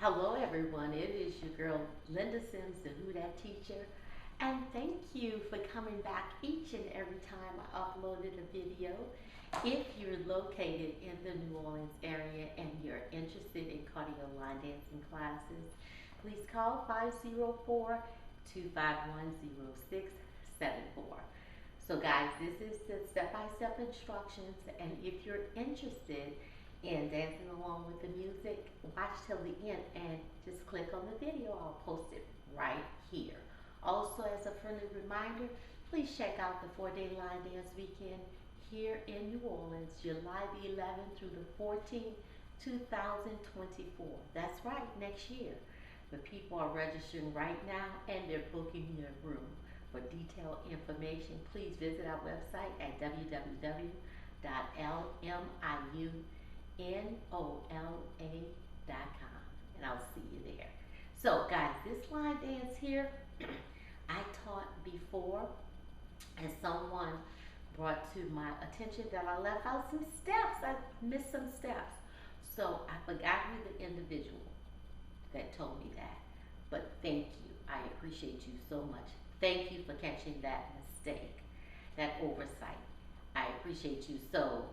Hello everyone, it is your girl Linda Sims, the Who Dat teacher, and thank you for coming back each and every time I uploaded a video. If you're located in the New Orleans area and you're interested in cardio line dancing classes, please call 504-251-0674. So guys, this is the step-by-step instructions, and if you're interested in dancing along with the music, watch till the end and just click on the video. I'll post it right here. Also, as a friendly reminder, please check out the 4-day line dance weekend here in New Orleans, July the 11th through the 14th, 2024. That's right, next year. The people are registering right now and they're booking their room. For detailed information, please visit our website at www.LMIUNOLA.com, and I'll see you there. So guys, this line dance here, I taught before, and someone brought to my attention that I left out some steps. I missed some steps. So I forgot who the individual that told me that. But thank you. I appreciate you so much. Thank you for catching that mistake, that oversight. I appreciate you. So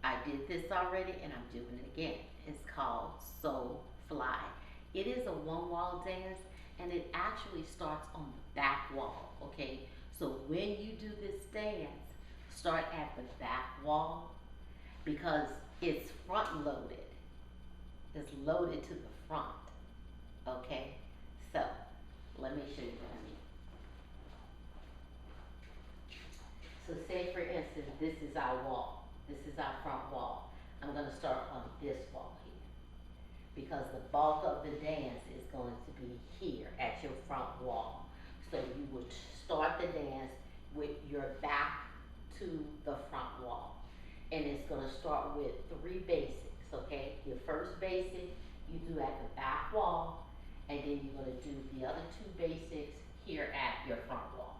I did this already and I'm doing it again. It's called So Fly. It is a one-wall dance and it actually starts on the back wall, okay? So when you do this dance, start at the back wall because it's front loaded. It's loaded to the front, okay? So let me show you what I mean. So say for instance, this is our wall. This is our front wall. I'm gonna start on this wall here because the bulk of the dance is going to be here at your front wall. So you would start the dance with your back to the front wall. And it's gonna start with 3 basics, okay? Your first basic you do at the back wall, and then you're gonna do the other 2 basics here at your front wall,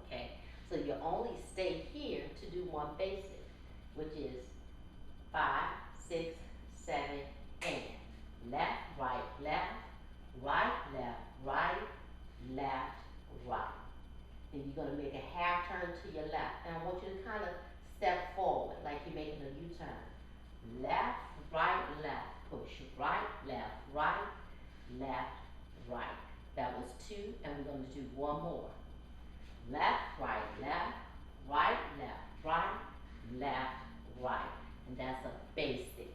okay? So you only stay here to do 1 basic, which is 5, 6, 7, and left, right, left, right, left, right, left, right. Then you're gonna make a half turn to your left. And I want you to kind of step forward like you're making a U-turn. Left, right, left, push, right, left, right, left, right. That was 2, and we're gonna do 1 more. Left, right, left, right, left, right, left, right. And that's a basic.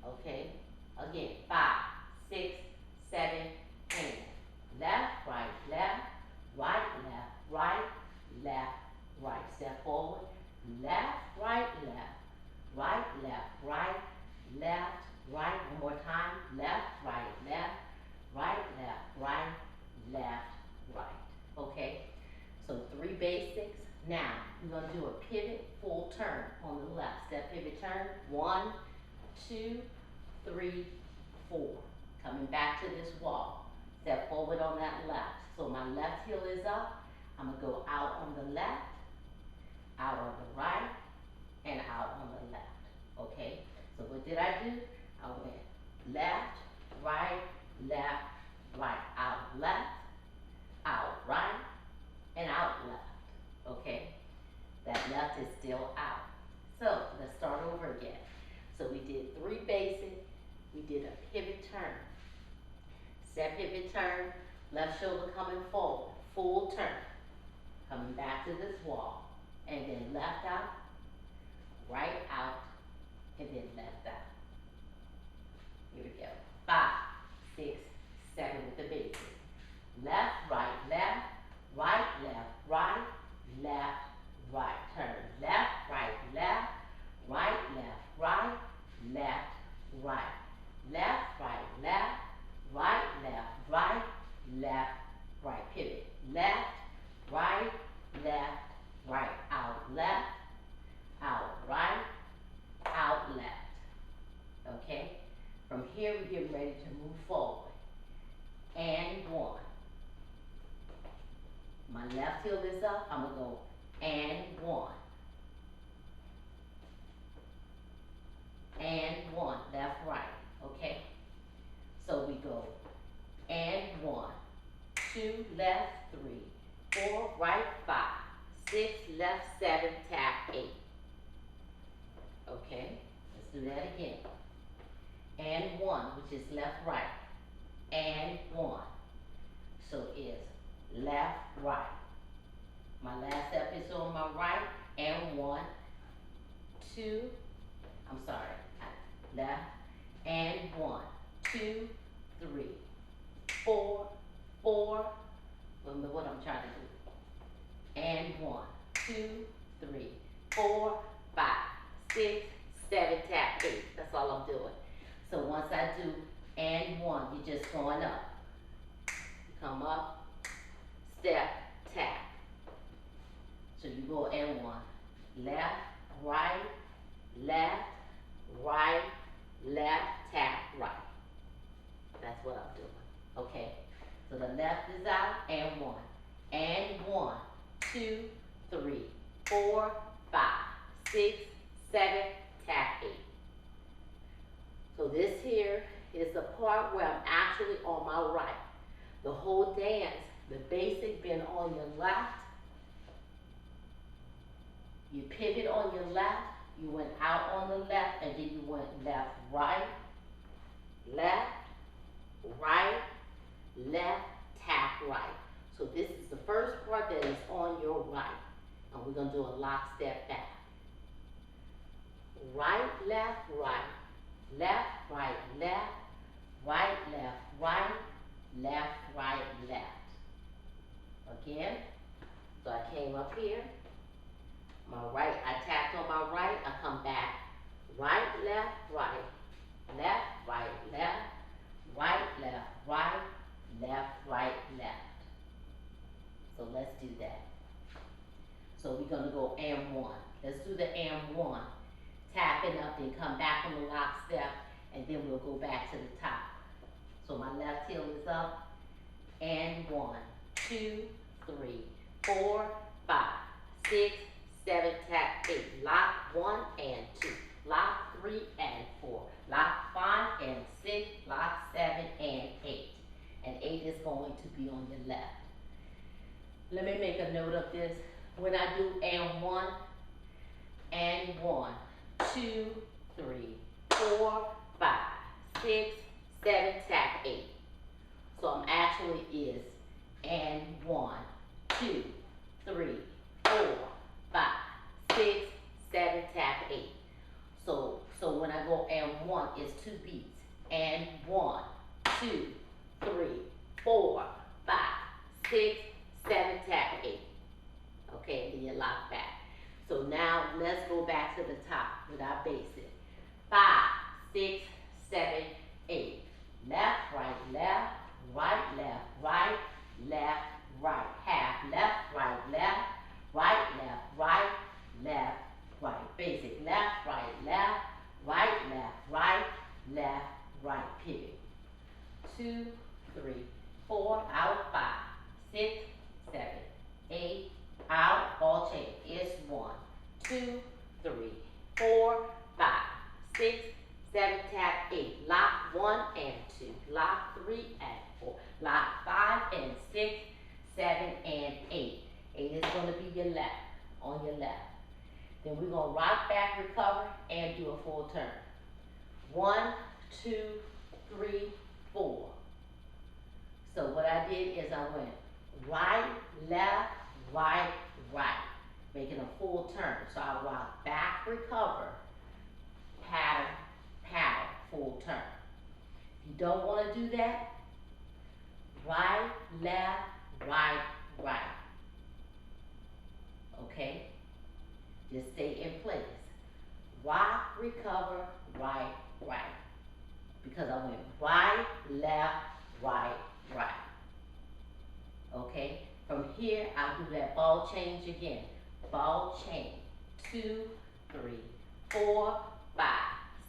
Okay? Again, 5, 6, 7, and left, right, left, right, left, right, left, right. Step forward. Left, right, left, right, left, right, left, right. One more time. Left, right, left, right, left, right, left, right. Okay? So 3 basics. Now, we're going to do a pivot full turn on the left. Step, pivot, turn. 1, 2, 3, 4. Coming back to this wall. Step forward on that left. So my left heel is up. I'm going to go out on the left, out on the right, and out on the left. Okay? So what did I do? I went left, right, out left, out right, and out left. Okay? That left is still out. So let's start over again. So we did 3 basic. We did a pivot turn. Step, pivot, turn. Left shoulder coming forward. Full turn. Coming back to this wall. And then left out, right out, and then left out. Here we go. 5, 6, 7 with the basic. Left, right, left, right, left, right, left, right. Turn left, right, left, right, left, right, left, right. Left, right, left, right, left, right, left, right. Pivot. Left, right, left, right. Out left, out right, out left. Okay? From here we get ready to move forward. And 1. My left heel is up. I'm going to go and 1. And 1. Left, right. Okay? So 2, left, 3, 4, right, 5, 6, left, 7, tap, 8. Okay, let's do that again. And 1, which is left, right, and 1. So it's left, right. My last step is on my right, and 1, 2, I'm sorry, left, and 1, 2, 3, 4, 4, remember what I'm trying to do, and 1, 2, 3, 4, 5, 6, 7, tap, 8, that's all I'm doing. So once I do and 1, you're just going up, come up, step, tap. So you go and 1, left, right, left, right, left, tap, right. That's what I'm doing, okay? So the left is out, and 1, and 1, 2, 3, 4, 5, 6, 7, tap, 8. So this here is the part where I'm actually on my right. The whole dance, the basic been on your left. You pivot on your left, you went out on the left, and then you went left, right, left, right, left, tap, right. So this is the first part that is on your right. And we're gonna do a lock step back. Right, left, right, left, right, left, right, left, right, left, right, left. Again, so I came up here. My right, I tapped on my right, I come back, right, left, right, left, right, left, right, left, right, left, right, left. So let's do that. So we're gonna go and 1. Let's do the and 1. Tapping up, then come back on the lock step, and then we'll go back to the top. So my left heel is up, and 1, 2, 3, 4, 5, 6, 7, tap, 8, lock 1 and 2, lock 3 and 4, lock 5 and 6, lock 7 and 8. And 8 is going to be on your left. Let me make a note of this. When I do and 1, 2, 3, 4, 5, 6, 7, tap, 8. So I'm actually is and 1, 2, 3, 4, 5, 6, 7, tap, 8. So when I go and 1, it's 2 beats. And 1, 2, 3, 4, 5, 6, 7, tap, 8. Okay, then you lock back. So now let's go back to the top with our basic. 5, 6, 7, 8. Left, right, left, right, left, right, left, right. Half, left, right, left, right, left, right, left, right. Basic, left, right, left, right, left, right, left, right, pivot. 2, 3, 4, out, 5, 6, 7, 8, out, all change. It's 1, 2, 3, 4, 5, 6, 7, tap, 8. Lock 1 and 2. Lock 3 and 4. Lock 5 and 6, 7 and 8. 8 is going to be your left, on your left. Then we're going to rock back, recover, and do a full turn. 1, 2, 3, 4. So what I did is I went right, left, right, right, making a full turn. So I rock back, recover, paddle, paddle, full turn. If you don't want to do that, right, left, right, right. Okay? Just stay in place. Rock, recover, right, right. Because I went right, left, right, right. Okay? From here, I'll do that ball change again. Ball change. 2, 3, 4, 5,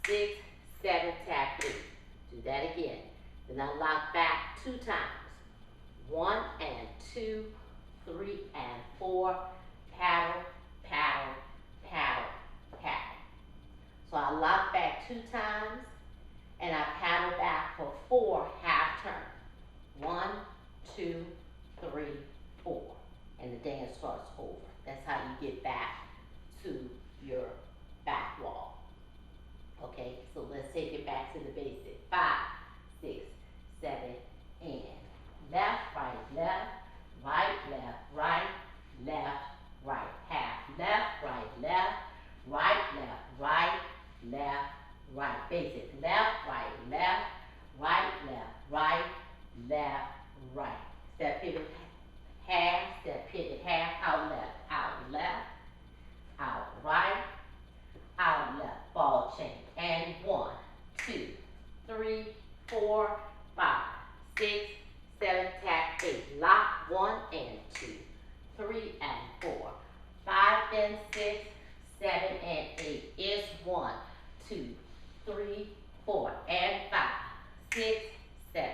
6, 7, tap, 8. Do that again. Then I lock back 2 times. 1 and 2, 3 and 4. Paddle, paddle, paddle, paddle. So I lock back 2 times, and I paddle back for 4 half turns. 1, 2, 3, 4, 5, 6, 7, tap 8. Lock 1 and 2, 3 and 4, 5 and 6, 7 and 8. It's 1, 2, 3, 4 and 5, 6, 7,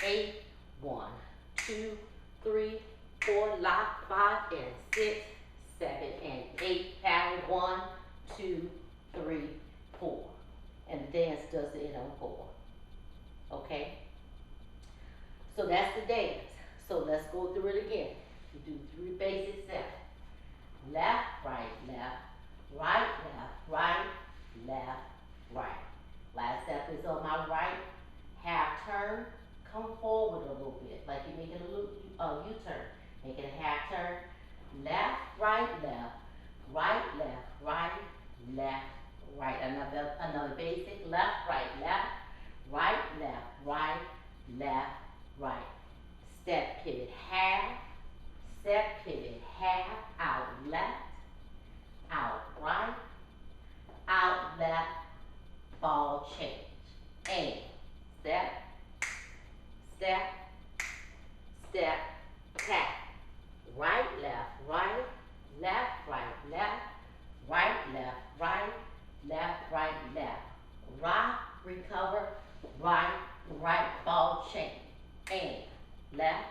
8. 1, 2, 3, 4. Lock 5 and 6, 7 and 8. Paddle 1, 2, 3, 4. And the dance does it on 4. Okay? So that's the dance. So let's go through it again. You do 3 basic steps. Left, right, left, right, left, right, left, right. Last step is on my right. Half turn. Come forward a little bit, like you're making a little U-turn. Make it a half turn. Left, right, left, right, left, right, left, right. Another basic. Left, right, left, right, left, right, left, right. Step pivot half. Step pivot half. Out left, out right, out left. Ball change. And step, step, step, tap. Right, left, right, left, right, left, right, left, right, left, right, left. Rock, recover, right, right, ball change. And left,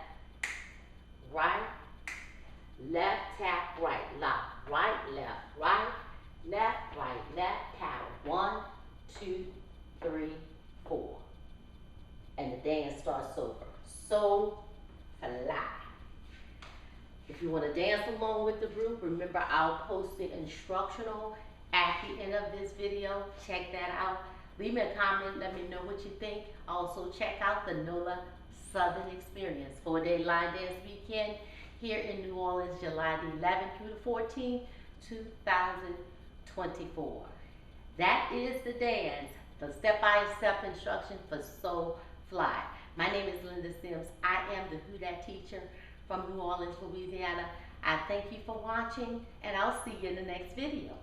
right, left, tap, right, lock. Right, left, right, left, right, left, paddle. 1, 2, 3, 4. And the dance starts over. So fly. If you want to dance along with the group, remember I'll post the instructional at the end of this video. Check that out. Leave me a comment. Let me know what you think. Also check out the NOLA Southern Experience 4-day line dance weekend here in New Orleans, July the 11th through the 14th, 2024. That is the dance, the step-by-step instruction for So Fly. My name is Linda Sims. I am the Who Dat teacher from New Orleans, Louisiana. I thank you for watching, and I'll see you in the next video.